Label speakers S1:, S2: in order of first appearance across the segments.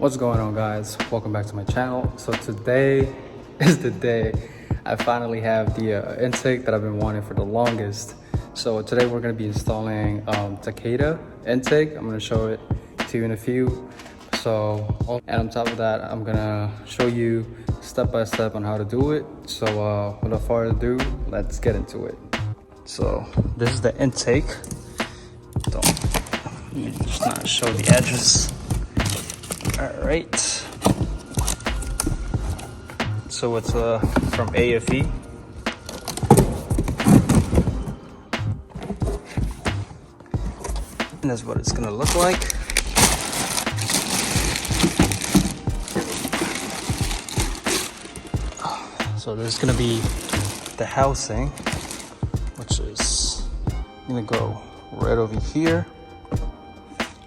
S1: What's going on, guys? Welcome back to my channel. So today is the day I finally have the intake that I've been wanting for the longest. So today we're going to be installing Takeda Intake. I'm going to show it to you in a few. So, and on top of that, I'm going to show you step by step on how to do it. So without further ado, let's get into it. So this is the intake. Let me just not show the address. All right. So it's from AFE. And that's what it's gonna look like. So there's gonna be the housing, which is gonna go right over here.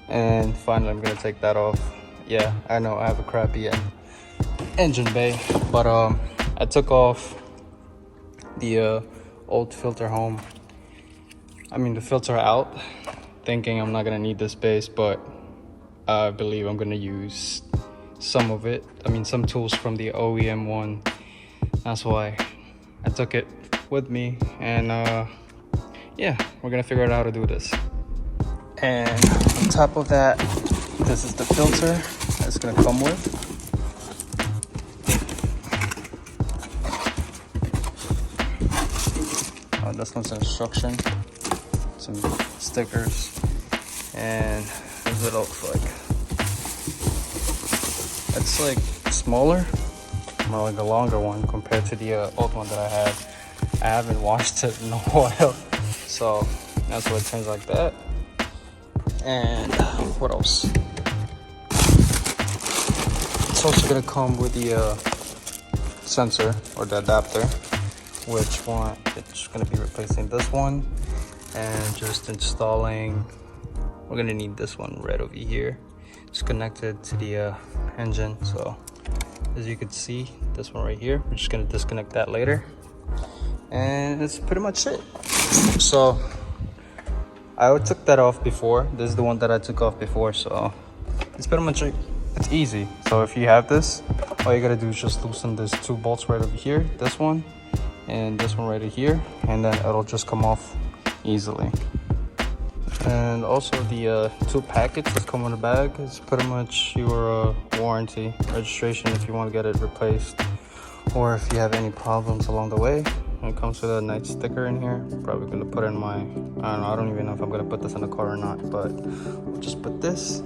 S1: And finally, I'm gonna take that off. Yeah, I know I have a crappy engine bay, but I took off the old filter home. I mean the filter out, thinking I'm not gonna need this space, but I believe I'm gonna use some of it. I mean some tools from the OEM one. That's why I took it with me, and yeah, we're gonna figure out how to do this. And on top of that, this is the filter that's gonna come with. This one's an instruction, some stickers, and this is what it looks like. It's like smaller, more like a longer one compared to the old one that I had. I haven't washed it in a while, so that's why it turns like that. And what else? It's also gonna come with the sensor or the adapter, which one it's gonna be replacing this one, and just installing. We're gonna need this one right over here. It's connected to the engine. So as you can see, this one right here, we're just gonna disconnect that later, and that's pretty much it. So I took that off before. This is the one that I took off before, so it's pretty much it's easy. So if you have this, all you gotta do is just loosen these two bolts right over here, this one and this one right here, and then it'll just come off easily. And also the two packets that come in the bag is pretty much your warranty registration if you want to get it replaced, or if you have any problems along the way. It comes with a nice sticker in here. Probably gonna put it in my, I don't know, I don't even know if I'm gonna put this in the car or not, but we'll just put this.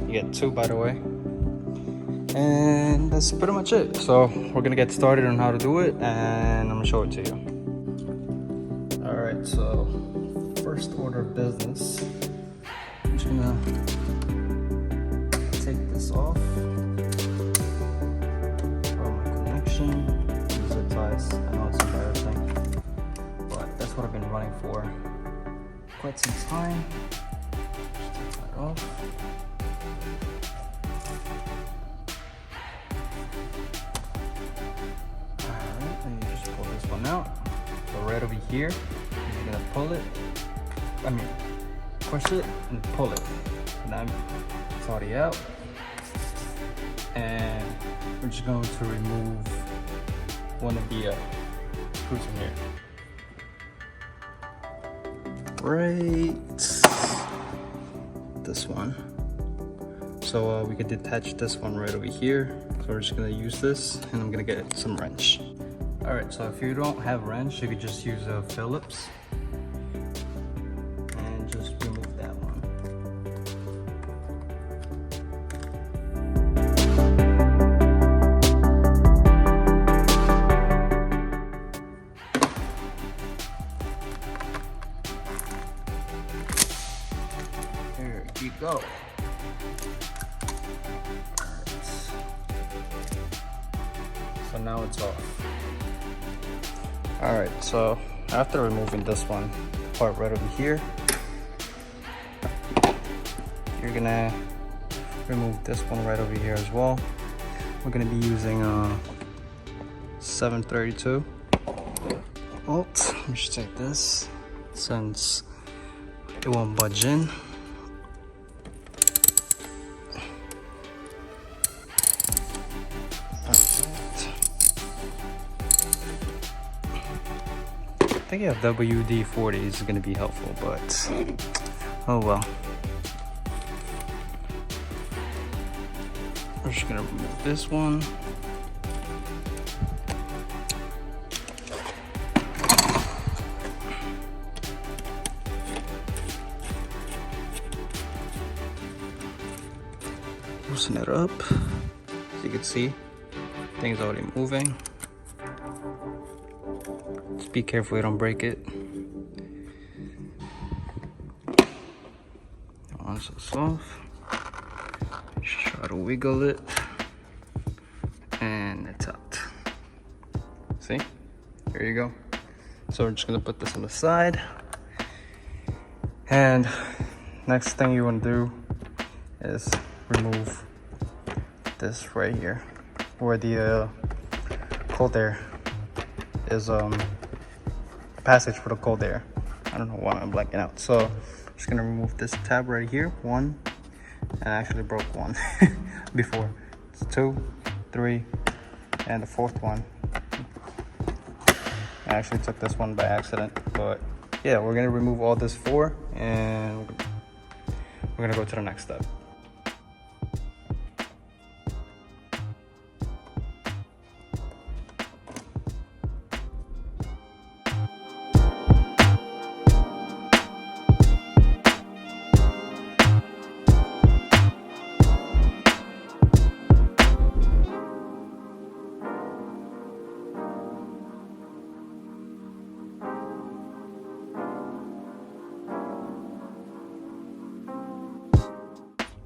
S1: You get two, by the way. And that's pretty much it. So we're gonna get started on how to do it, and I'm gonna show it to you. All right, so first order of business, I'm just gonna take this off. Oh, my connection. Zip ties. I know it's embarrassing, but that's what I've been running for quite some time. Just take that off. Alright, and you just pull this one out. So right over here, you're gonna pull it. Push it and pull it. Now it's already out. And we're just going to remove one of the screws in here. Right, this one. So we could detach this one right over here. So we're just gonna use this, and I'm gonna get some wrench. All right, so if you don't have wrench, you could just use a Phillips and just remove that one. There you go. Alright. So now it's off. Alright, so after removing this one, the part right over here, you're gonna remove this one right over here as well. We're gonna be using 732 volt. Let me just take this since it won't budge in. think yeah, WD-40 is gonna be helpful, but oh well. We're just gonna remove this one. Loosen it up. As you can see, things already moving. Just be careful you don't break it. Once it's off, just try to wiggle it, and it's out. See? Here you go. So we're just gonna put this on the side. And next thing you wanna do is remove this right here, where the cold air is, passage for the cold air. I don't know why I'm blanking out. So I'm just gonna remove this tab right here. One, and I actually broke one before. It's 2, 3, and the 4th one. I actually took this one by accident, but yeah, we're gonna remove all this 4, and we're gonna go to the next step.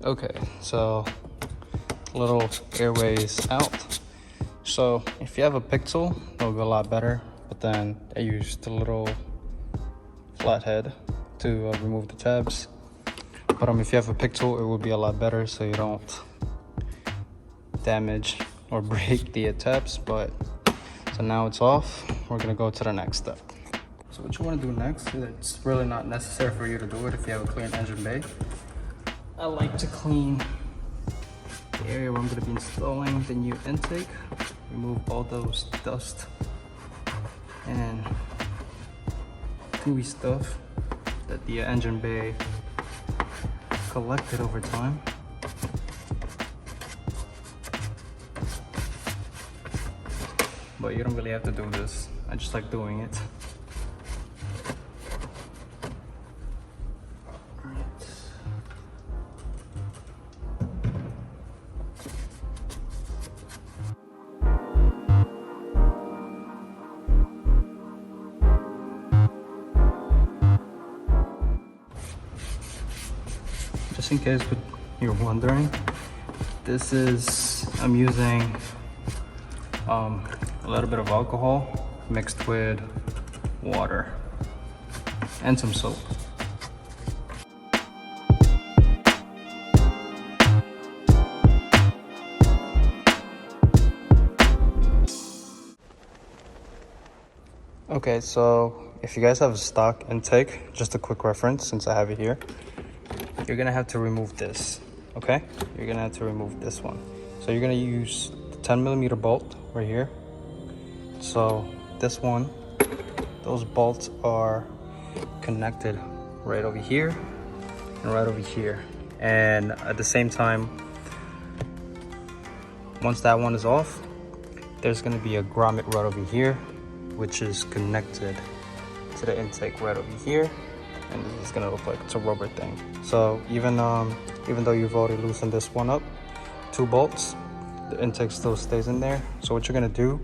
S1: Okay, so little airways out. So if you have a pick tool, it'll go a lot better, but then I used a little flathead to remove the tabs. But if you have a pick tool, it will be a lot better so you don't damage or break the tabs. But so now it's off, we're gonna go to the next step. So what you wanna do next, it's really not necessary for you to do it if you have a clean engine bay. I like to clean the area where I'm going to be installing the new intake, remove all those dust and gooey stuff that the engine bay collected over time. But you don't really have to do this, I just like doing it. Just in case you're wondering, this is, I'm using a little bit of alcohol mixed with water and some soap. Okay, so if you guys have a stock intake, just a quick reference since I have it here, you're gonna have to remove this, okay? You're gonna have to remove this one. So you're gonna use the 10mm bolt right here. So this one, those bolts are connected right over here and right over here. And at the same time, once that one is off, there's gonna be a grommet right over here, which is connected to the intake right over here. And this is gonna look like it's a rubber thing. So even though you've already loosened this one up, 2 bolts, the intake still stays in there. So what you're gonna do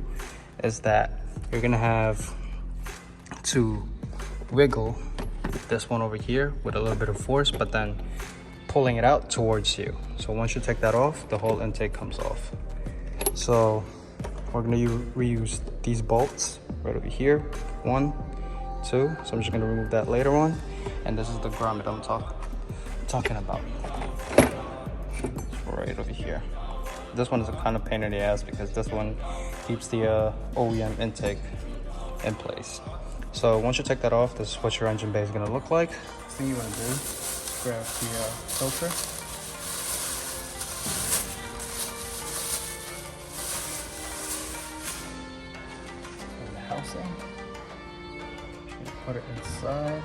S1: is that you're gonna have to wiggle this one over here with a little bit of force, but then pulling it out towards you. So once you take that off, the whole intake comes off. So we're gonna reuse these bolts right over here, 1, 2. So I'm just gonna remove that later on. And this is the grommet I'm talking about. Right over here. This one is a kind of pain in the ass because this one keeps the OEM intake in place. So once you take that off, this is what your engine bay is gonna look like. Next thing you wanna do is grab the filter. And the housing. put it inside.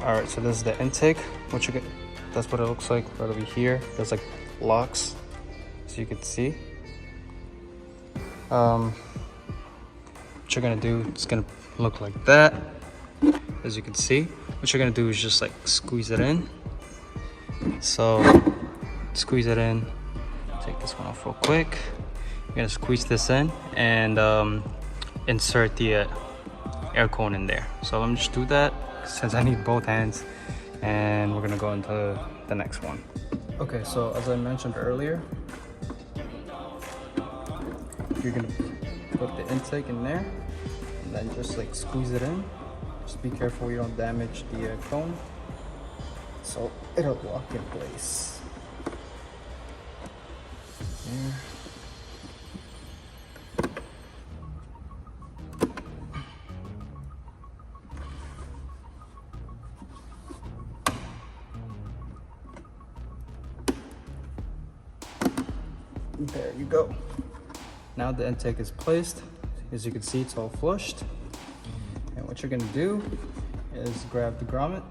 S1: All right, so this is the intake. What you get? That's what it looks like right over here. There's like locks, so you can see. What you're gonna do? It's gonna look like that, as you can see. What you're gonna do is just like squeeze it in. So squeeze it in. Take this one off real quick. You're gonna squeeze this in and insert the air cone in there. So let me just do that since I need both hands, and we're gonna go into the next one. Okay, so as I mentioned earlier, you're gonna put the intake in there and then just like squeeze it in. Just be careful you don't damage the cone, so it'll lock in place. There. There you go. Now the intake is placed. As you can see, it's all flushed. And what you're gonna do is grab the grommet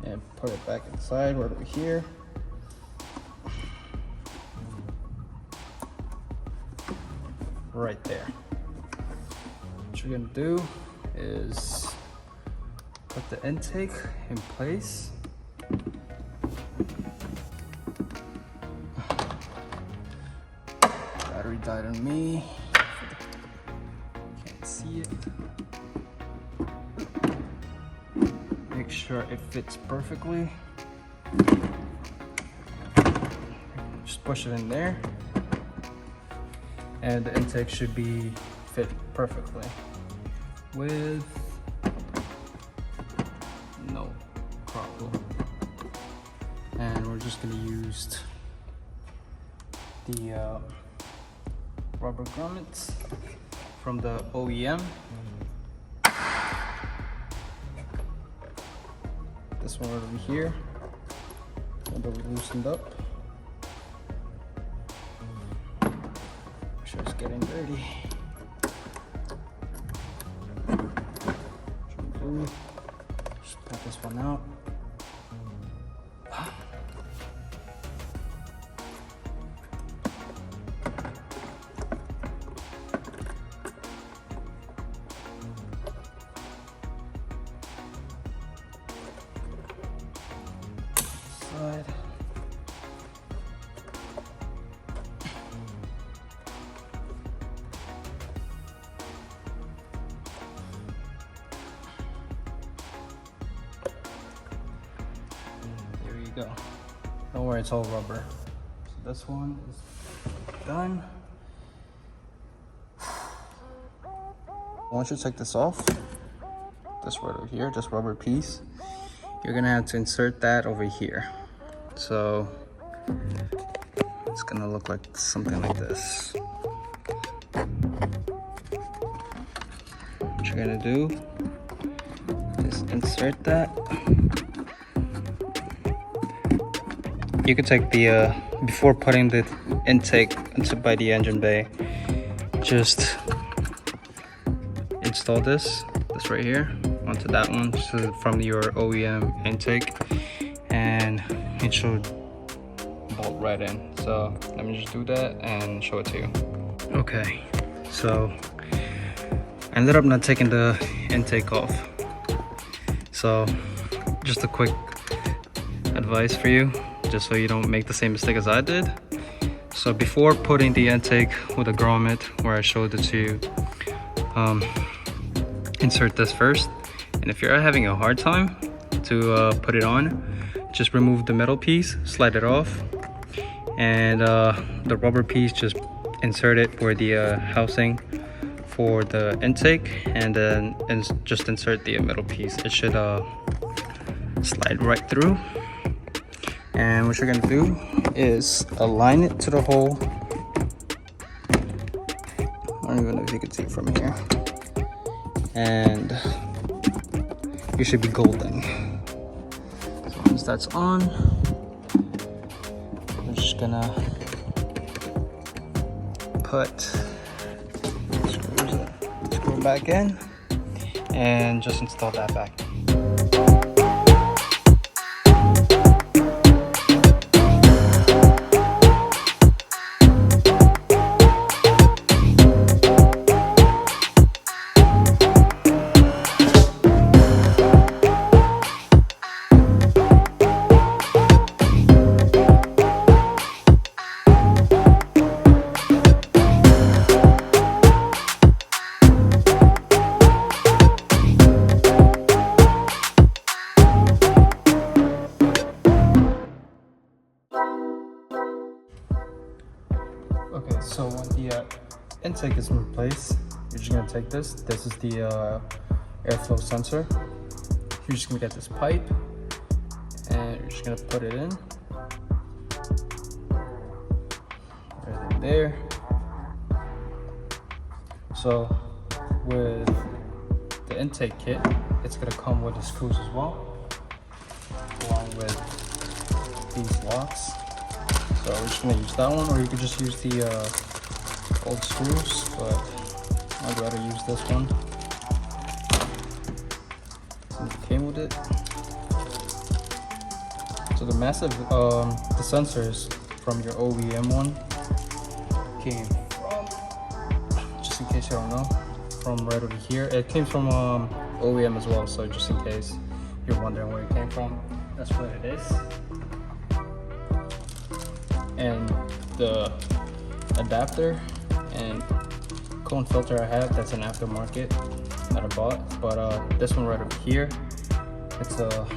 S1: and put it back inside right over here. Right there. What you're gonna do is put the intake in place. Battery died on me. Can't see it. Make sure it fits perfectly. Just push it in there. And the intake should be fit perfectly with no problem. And we're just gonna use the rubber grommets from the OEM. This one right over here, a little loosened up. Sure it's getting dirty. Just put this one out. Side. There you go. Don't worry, it's all rubber. So this one is done. Once you take this off, this right over here, this rubber piece, you're gonna have to insert that over here. So it's gonna look like something like this. What you're gonna do is insert that. You could take the before putting the intake by the engine bay, just install this right here onto that one, so from your OEM intake, and it should bolt right in. So let me just do that and show it to you. Okay, so I ended up not taking the intake off. So just a quick advice for you, just so you don't make the same mistake as I did. So before putting the intake with a grommet, where I showed it to you, insert this first. And if you're having a hard time to put it on, just remove the metal piece, slide it off, and the rubber piece, just insert it where the housing for the intake, and then just insert the metal piece. It should slide right through. And what you're gonna do is align it to the hole. I don't even know if you can see from here. And you should be golden. So once that's on, I'm just gonna put back in and just install that back in. Okay, so when the intake is in place, you're just gonna take this. This is the airflow sensor. You're just gonna get this pipe and you're just gonna put it in. Right in there. So with the intake kit, it's gonna come with the screws as well, along with these locks. So we're just gonna use that one, or you could just use the old screws, but I'd rather use this one since it came with it. So the massive, the sensors from your OEM one came from, just in case you don't know, from right over here. It came from OEM as well, so just in case you're wondering where it came from, that's what it is. And the adapter and cone filter I have, that's an aftermarket that I bought, but this one right over here, it's a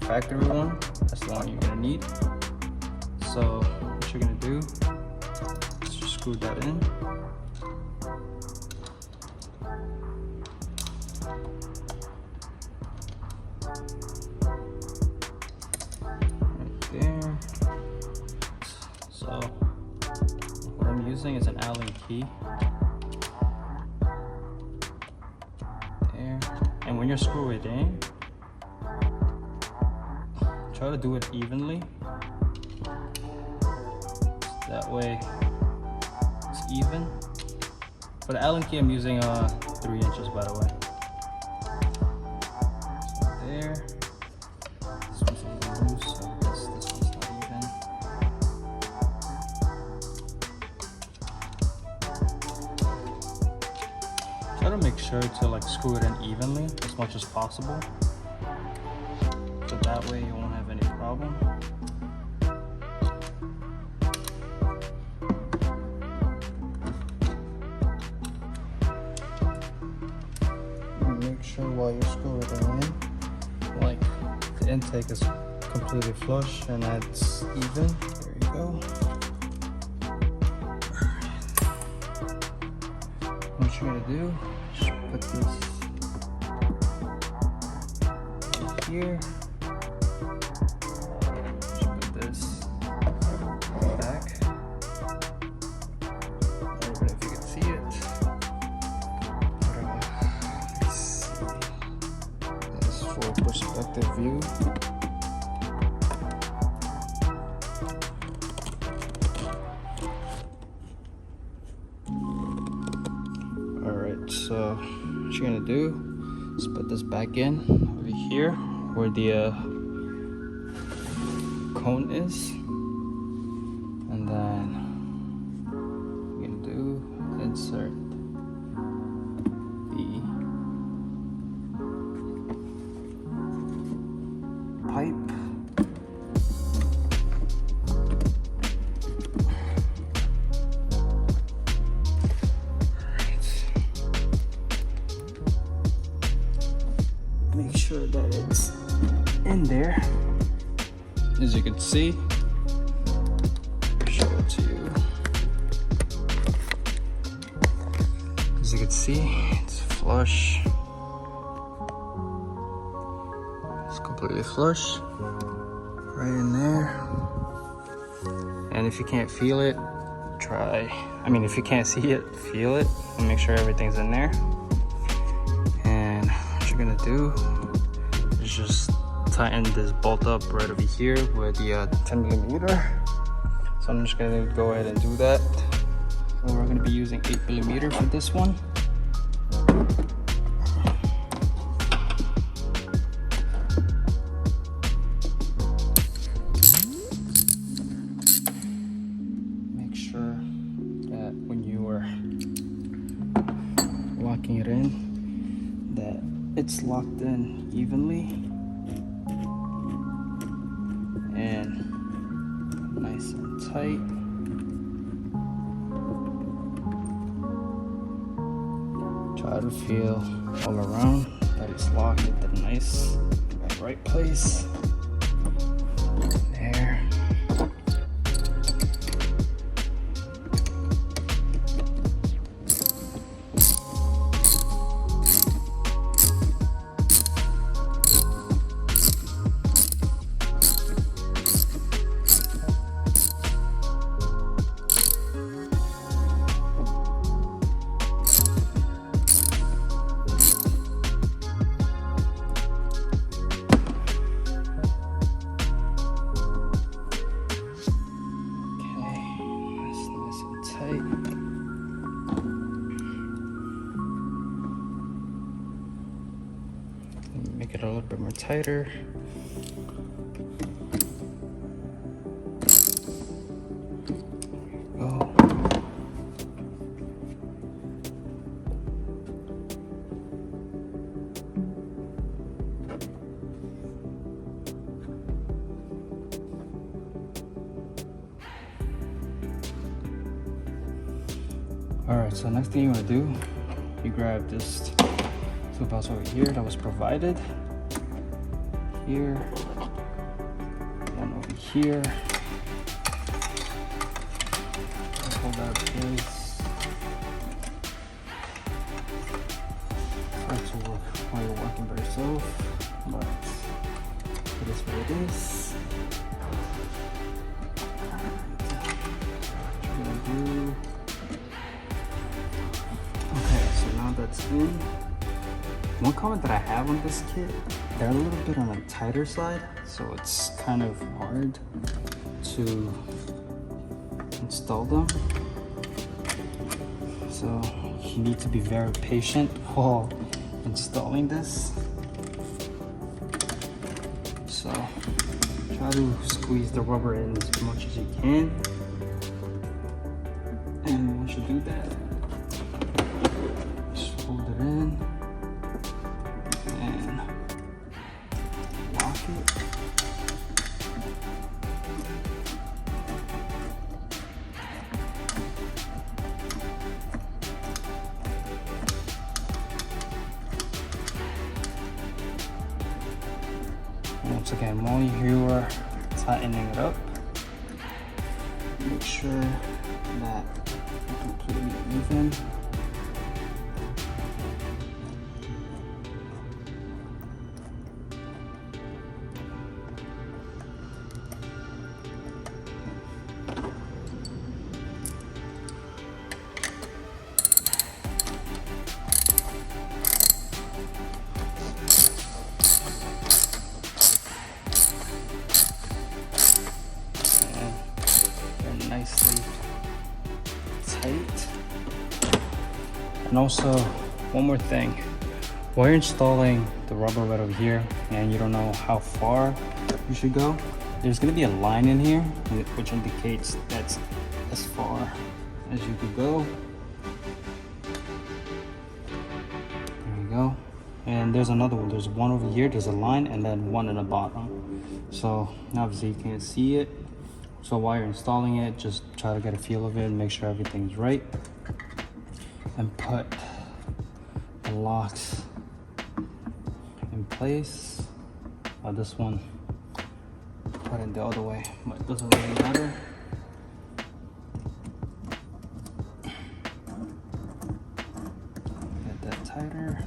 S1: factory one. That's the one you're gonna need. So what you're gonna do is just screw that in. Right there. So what I'm using is an Allen key. There. And when you're screwing it in, try to do it evenly. That way it's even. For the Allen key, I'm using 3 inches, by the way. So there. This one's a little loose, so this one's not even. Try to make sure to like screw it in evenly as much as possible, so that way you won't have any problem. Make sure while you're screwing it in, like the intake is completely flush and that's even. There you go. What you're gonna do is put this here. Just put this back. I don't know if you can see it. Let's see. That's for perspective view. Alright, so what you're gonna do is put this back in over here where the cone is, and then you're gonna do insert the pipe. Make sure that it's in there. As you can see, show it to you. As you can see, it's flush. It's completely flush right in there. And if you can't feel it, if you can't see it, feel it and make sure everything's in there. And what you're gonna do is just tighten this bolt up right over here with the 10mm. So I'm just gonna go ahead and do that. And we're gonna be using 8mm for this one. it's locked in evenly and nice and tight. Try to feel all around that it's locked at the nice right place. There. Make it a little bit more tighter. Go. All right, so next thing you want to do, you grab this toolbox over here that was provided. Here, one over here. Hold that in place. Try to work while you're working by yourself, but it is what it is. What you're gonna do. Okay, so now that's in. One comment that I have on this kit, they're a little bit on the tighter side, so it's kind of hard to install them. So you need to be very patient while installing this. So try to squeeze the rubber in as much as you can. And once you do that, just hold it in. Once again, while you are tightening it up, make sure that it's completely even. Nicely tight. And also, one more thing, while you're installing the rubber right over here and you don't know how far you should go, there's going to be a line in here which indicates that's as far as you could go. There you go. And there's another one, there's one over here, there's a line, and then one in the bottom. So obviously you can't see it. So while you're installing it, just try to get a feel of it and make sure everything's right. And put the locks in place. This one, put it the other way, but it doesn't really matter. Get that tighter.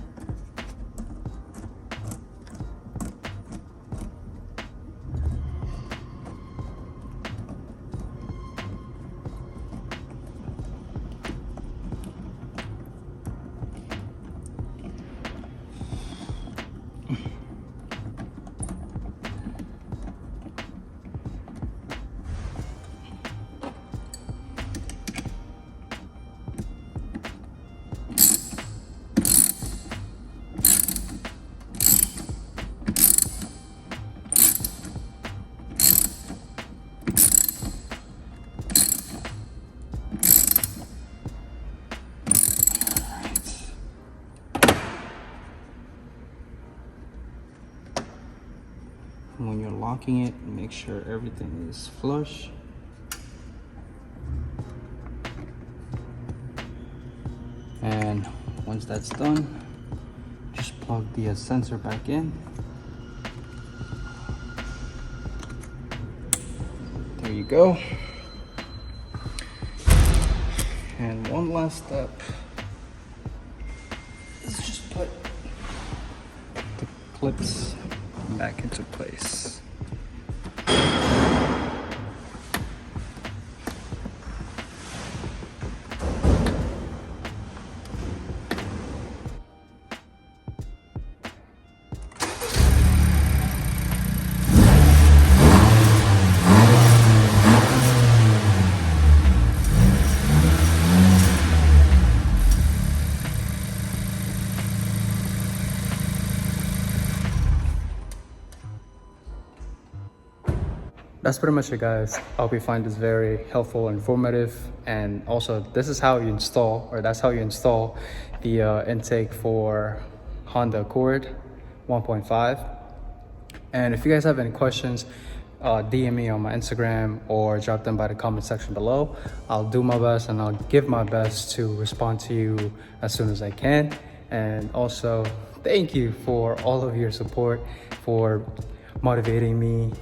S1: locking it, make sure everything is flush. And once that's done, just plug the sensor back in. There you go. And one last step is just put the clips back into place. That's pretty much it, guys. I hope you find this very helpful and informative. And also, this is how you install, or that's how you install the intake for Honda Accord 1.5. And if you guys have any questions, DM me on my Instagram or drop them by the comment section below. I'll do my best and I'll give my best to respond to you as soon as I can. And also, thank you for all of your support, for motivating me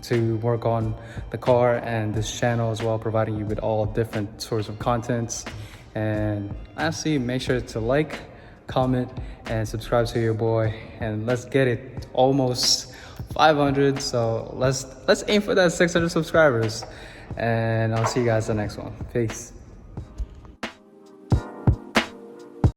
S1: to work on the car and this channel as well, providing you with all different sorts of contents. And lastly, make sure to like, comment, and subscribe to your boy. And let's get it almost 500. So let's aim for that 600 subscribers. And I'll see you guys in the next one. Peace.